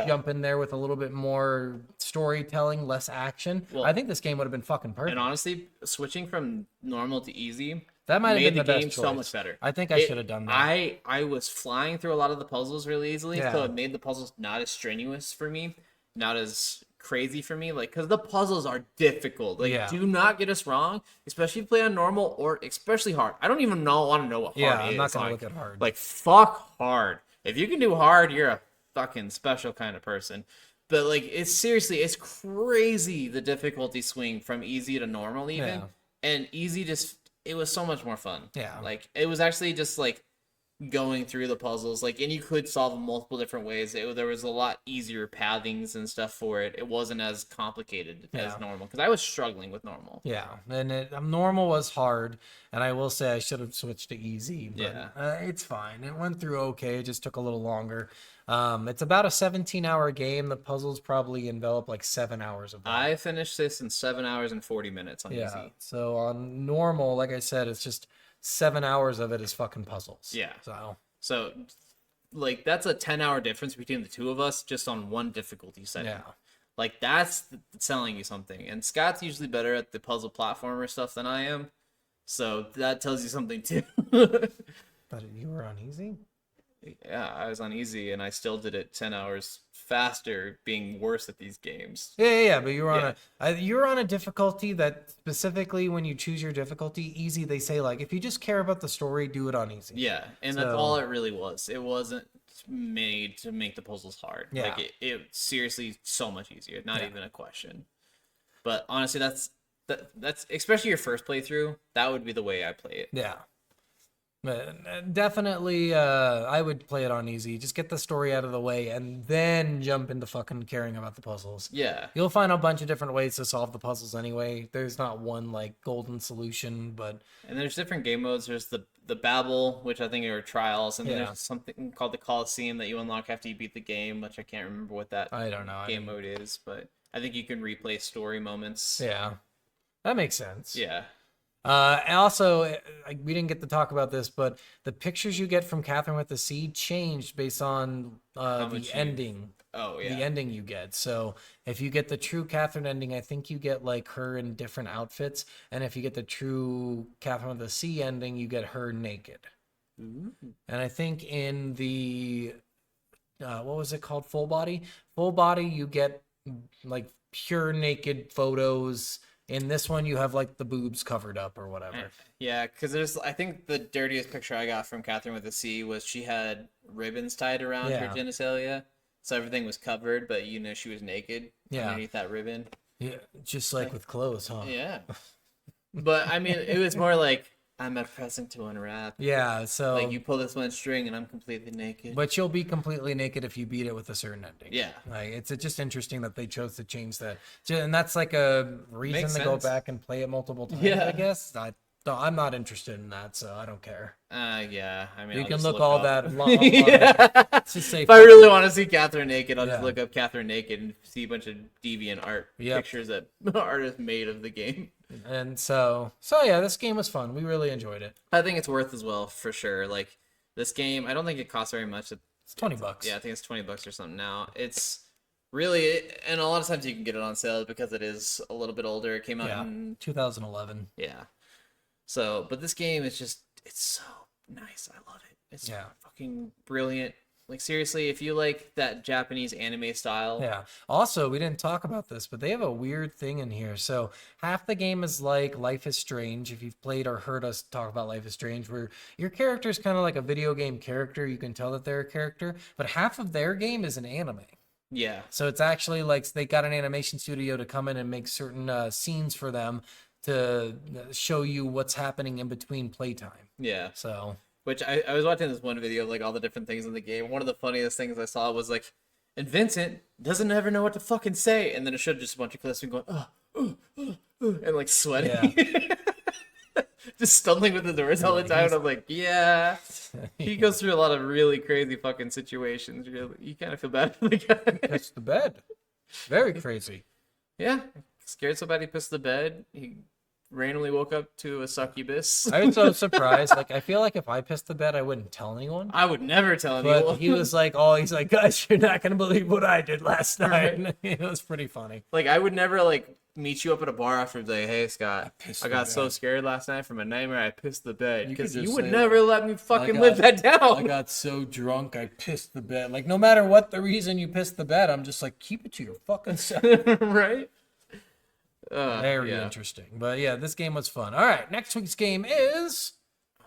jump in there with a little bit more storytelling, less action, I think this game would have been fucking perfect. And honestly, switching from normal to easy, that might have made been the the best game choice. so much better. I think I should have done that. I was flying through a lot of the puzzles really easily, so it made the puzzles not as strenuous for me, not as crazy for me. Like, because the puzzles are difficult. Like, do not get us wrong, especially if you play on normal or especially hard. I don't even want to know what hard is. I'm not gonna look at hard. Like, fuck hard. If you can do hard, you're a fucking special kind of person. But like, it's crazy the difficulty swing from easy to normal even, and easy just. It was so much more fun. Yeah. Like, it was actually just, like, going through the puzzles. Like, and you could solve them multiple different ways. There was a lot easier pathings and stuff for it. It wasn't as complicated as normal. Because I was struggling with normal. Yeah. And normal was hard. And I will say I should have switched to easy. But it's fine. It went through okay. It just took a little longer. It's about a 17-hour game. The puzzles probably envelop like 7 hours of that. I finished this in 7 hours and 40 minutes on easy. So on normal, like I said, it's just 7 hours of it is fucking puzzles. Yeah. So like, that's a 10-hour difference between the two of us just on one difficulty setting. Yeah. Like, that's telling you something. And Scott's usually better at the puzzle platformer stuff than I am. So that tells you something too. But you were on easy? Yeah, I was on easy, and I still did it 10 hours faster, being worse at these games. Yeah, but you were on a difficulty that specifically when you choose your difficulty, easy, they say, like, if you just care about the story, do it on easy. Yeah, and that's all it really was. It wasn't made to make the puzzles hard. Yeah. Like, it seriously so much easier. Not even a question. But honestly, that's especially your first playthrough, that would be the way I play it. Yeah. Definitely, I would play it on easy. Just get the story out of the way and then jump into fucking caring about the puzzles. Yeah. You'll find a bunch of different ways to solve the puzzles anyway. There's not one, like, golden solution, but... And there's different game modes. There's the Babel, which I think are trials, and then there's something called the Coliseum that you unlock after you beat the game, which I can't remember what that game mode is, but I think you can replay story moments. Yeah. That makes sense. Yeah. And also, we didn't get to talk about this, but the pictures you get from Catherine with the Seed changed based on the ending. Oh, yeah. the ending you get. So if you get the true Catherine ending, I think you get like her in different outfits, and if you get the true Catherine of the Sea ending, you get her naked. Ooh. And I think in the what was it called? Full body. Full body, you get like pure naked photos. In this one, you have like the boobs covered up or whatever. Yeah, because I think the dirtiest picture I got from Catherine with the Sea was she had ribbons tied around her Yeah. genitalia, so everything was covered, but she was naked Yeah. underneath that ribbon. Yeah, just like with clothes, huh? Yeah, but I mean, it was more like I'm a present to unwrap. Yeah, so Like you pull this one string and I'm completely naked. but you'll be completely naked if you beat it with a certain ending. Yeah. Like it's just interesting that they chose to change that. And that's like a reason Makes to go sense. back and play it multiple times, Yeah. I guess. I'm not interested in that, so I don't care. Yeah. I mean, You I'll can just look all up. that long. Yeah. Let's just say If I really want to see Catherine naked, I'll just Yeah. look up Catherine naked and see a bunch of deviant art Yep. pictures that artists made of the game. And so yeah, this game was fun. We really enjoyed it. I think it's worth as well for sure. Like this game, I don't think it costs very much. It's $20. Yeah, I think it's $20 or something now. It's really, and a lot of times you can get it on sale because it is a little bit older. It came out Yeah, in 2011. yeah. So, but this game is just it's so nice. I love it. It's fucking brilliant. Like seriously, if you like that Japanese anime style, Yeah. Also, we didn't talk about this, but they have a weird thing in here. So half the game is like Life is Strange. If you've played or heard us talk about Life is Strange, where your character is kind of like a video game character, you can tell that they're a character, but half of their game is an anime. yeah, So it's actually like they got an animation studio to come in and make certain scenes for them to show you what's happening in between playtime. yeah. So Which I was watching this one video of like all the different things in the game. One of the funniest things I saw was like, and Vincent doesn't ever know what to fucking say, and then it showed just a bunch of clips of him going, and like sweating, just stumbling with his words all the time. And I'm like, yeah, he goes through a lot of really crazy fucking situations. Really, you kind of feel bad for the guy. Pissed the bed. Very crazy. Yeah, scared so bad he pissed the bed. He randomly woke up to a succubus. I was so surprised. Like, I feel like if I pissed the bed, I wouldn't tell anyone. I would never tell But anyone. he was like, he's like, guys, you're not gonna believe what I did last night. Right. It was pretty funny. Like, I would never, like, meet you up at a bar after and be like, hey, Scott, pissed I got the so bed." scared last night from a nightmare, I pissed the bed. You could Because just you would say, never let me fucking got- live that down. I got so drunk, I pissed the bed. Like, no matter what the reason you pissed the bed, I'm just like, keep it to your fucking self. Right? Very interesting. But yeah, this game was fun. All right, next week's game is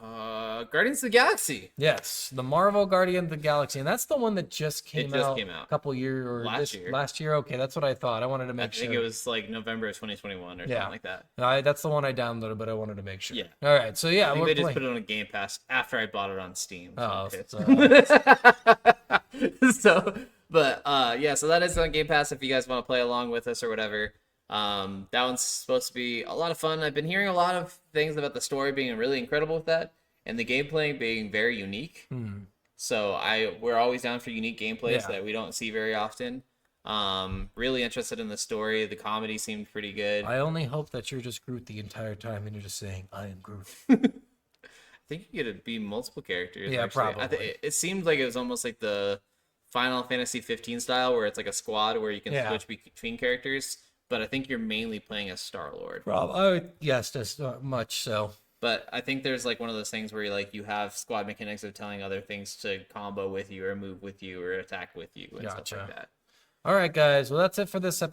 Guardians of the Galaxy. yes, the Marvel Guardian of the Galaxy, and that's the one that just came just out came out. a couple years or Last year. Last year, okay, that's what I thought. I wanted to I make think sure. it was like November of 2021 or something like that. That's the one I downloaded, but I wanted to make sure. Yeah. All right, so yeah, I think we're they just playing. put it on a Game Pass after I bought it on Steam. So Oh, I'm pissed. so- yeah, so that is on Game Pass if you guys want to play along with us or whatever. That one's supposed to be a lot of fun. I've been hearing a lot of things about the story being really incredible with that, and the gameplay being very unique. So we're always down for unique gameplays that we don't see very often. Really interested in the story. The comedy seemed pretty good. I only hope that you're just Groot the entire time and you're just saying, I am Groot. I think you could be multiple characters. Yeah, actually. probably. It seemed like it was almost like the Final Fantasy 15 style, where it's like a squad where you can switch between characters. But I think you're mainly playing as Star-Lord. Yes, just much so. But I think there's like one of those things where you have squad mechanics of telling other things to combo with you or move with you or attack with you and stuff Gotcha. like that. All right, guys. Well, that's it for this episode.